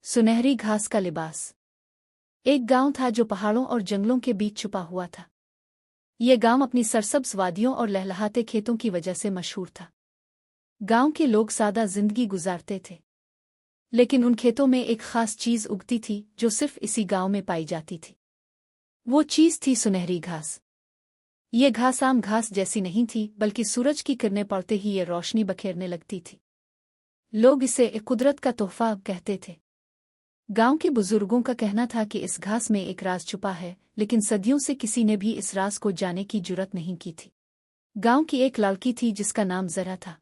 सुनहरी घास का लिबास। एक गांव था जो पहाड़ों और जंगलों के बीच छुपा हुआ था। ये गांव अपनी सरसब्ज वादियों और लहलहाते खेतों की वजह से मशहूर था। गांव के लोग सादा जिंदगी गुजारते थे, लेकिन उन खेतों में एक खास चीज उगती थी जो सिर्फ इसी गांव में पाई जाती थी। वो चीज थी सुनहरी घास। ये घास आम घास जैसी नहीं थी, बल्कि सूरज की किरणें पड़ते ही ये रोशनी बखेरने लगती थी। लोग इसे एक कुदरत का तोहफा कहते थे। गांव के बुजुर्गों का कहना था कि इस घास में एक राज छुपा है, लेकिन सदियों से किसी ने भी इस राज को जाने की जुर्रत नहीं की थी। गांव की एक लड़की थी जिसका नाम जरा था।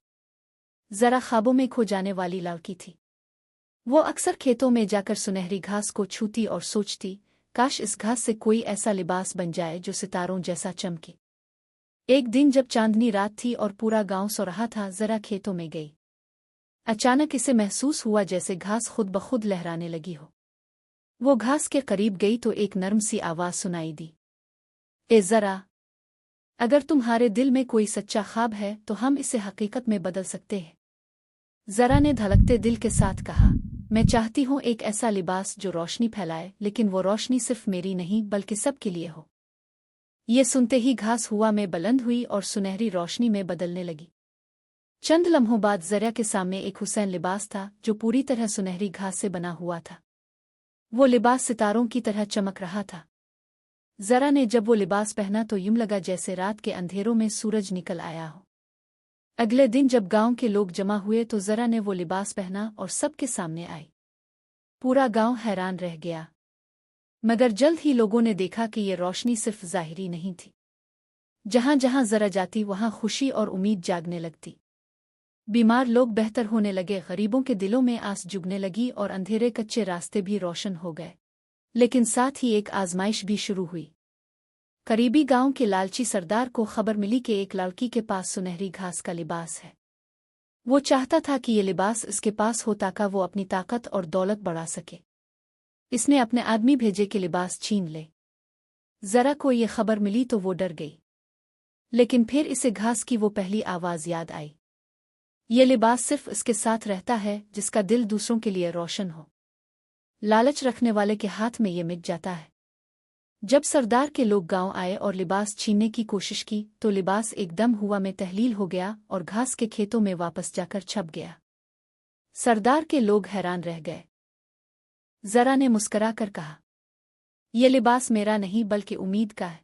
जरा ख्वाबों में खो जाने वाली लड़की थी। वो अक्सर खेतों में जाकर सुनहरी घास को छूती और सोचती, काश इस घास से कोई ऐसा लिबास बन जाए जो सितारों जैसा चमके। एक दिन जब चांदनी रात थी और पूरा गांव सो रहा था, जरा खेतों में गई। अचानक इसे महसूस हुआ जैसे घास खुद ब खुद लहराने लगी हो। वो घास के करीब गई तो एक नर्म सी आवाज सुनाई दी, ए जरा, अगर तुम्हारे दिल में कोई सच्चा ख्वाब है तो हम इसे हकीकत में बदल सकते हैं। जरा ने धड़कते दिल के साथ कहा, मैं चाहती हूँ एक ऐसा लिबास जो रोशनी फैलाए, लेकिन वो रोशनी सिर्फ मेरी नहीं बल्कि सबके लिए हो। ये सुनते ही घास हुआ में बुलंद हुई और सुनहरी रोशनी में बदलने लगी। चंद लम्हों बाद जरा के सामने एक हुसैन लिबास था जो पूरी तरह सुनहरी घास से बना हुआ था। वो लिबास सितारों की तरह चमक रहा था। जरा ने जब वो लिबास पहना तो यूं लगा जैसे रात के अंधेरों में सूरज निकल आया हो। अगले दिन जब गांव के लोग जमा हुए तो जरा ने वो लिबास पहना और सबके सामने आई। पूरा गांव हैरान रह गया, मगर जल्द ही लोगों ने देखा कि ये रोशनी सिर्फ ज़ाहिरी नहीं थी। जहां जहां जरा जाती वहां खुशी और उम्मीद जागने लगती। बीमार लोग बेहतर होने लगे, गरीबों के दिलों में आस जुगने लगी और अंधेरे कच्चे रास्ते भी रोशन हो गए। लेकिन साथ ही एक आजमाइश भी शुरू हुई। करीबी गांव के लालची सरदार को खबर मिली कि एक लड़की के पास सुनहरी घास का लिबास है। वो चाहता था कि ये लिबास इसके पास हो ताकि वो अपनी ताकत और दौलत बढ़ा सके। इसने अपने आदमी भेजे कि लिबास छीन ले। जरा को ये खबर मिली तो वो डर गई, लेकिन फिर इसे घास की वो पहली आवाज याद आई, ये लिबास सिर्फ इसके साथ रहता है जिसका दिल दूसरों के लिए रोशन हो। लालच रखने वाले के हाथ में ये मिट जाता है। जब सरदार के लोग गांव आए और लिबास छीनने की कोशिश की तो लिबास एकदम हुआ में तहलील हो गया और घास के खेतों में वापस जाकर छप गया। सरदार के लोग हैरान रह गए। जरा ने मुस्करा कर कहा, यह लिबास मेरा नहीं बल्कि उम्मीद का है।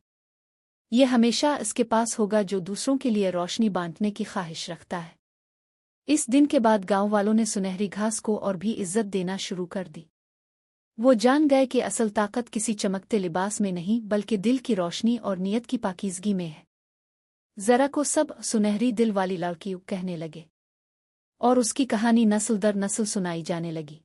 ये हमेशा इसके पास होगा जो दूसरों के लिए रोशनी बांटने की ख्वाहिश रखता है। इस दिन के बाद गांव वालों ने सुनहरी घास को और भी इज्जत देना शुरू कर दी। वो जान गए कि असल ताकत किसी चमकते लिबास में नहीं बल्कि दिल की रोशनी और नीयत की पाकीज़गी में है। जरा को सब सुनहरी दिल वाली लड़की कहने लगे और उसकी कहानी नस्ल दर नस्ल सुनाई जाने लगी।